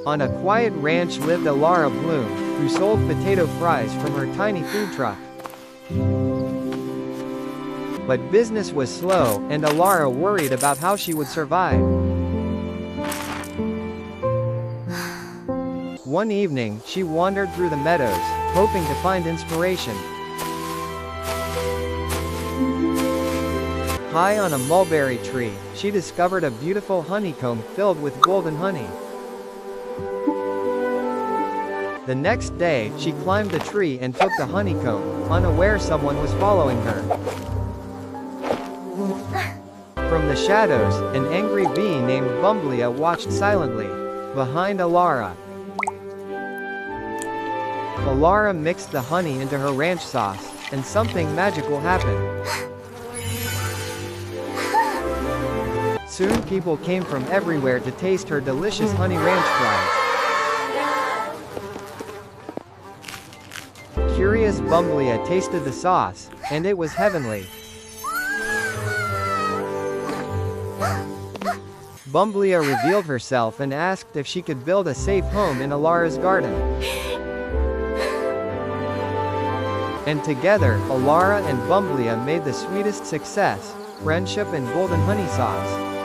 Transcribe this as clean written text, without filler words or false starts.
On a quiet ranch lived Elara Bloom, who sold potato fries from her tiny food truck. But business was slow, and Elara worried about how she would survive. One evening, she wandered through the meadows, hoping to find inspiration. High on a mulberry tree, she discovered a beautiful honeycomb filled with golden honey. The next day, she climbed the tree and took the honeycomb, unaware someone was following her. From the shadows, an angry bee named Bumblea watched silently behind Elara. Elara mixed the honey into her ranch sauce, and something magical happened. Soon people came from everywhere to taste her delicious honey ranch fries. Curious Bumblea tasted the sauce, and it was heavenly. Bumblea revealed herself and asked if she could build a safe home in Elara's garden. And together, Elara and Bumblea made the sweetest success, friendship and golden honey sauce.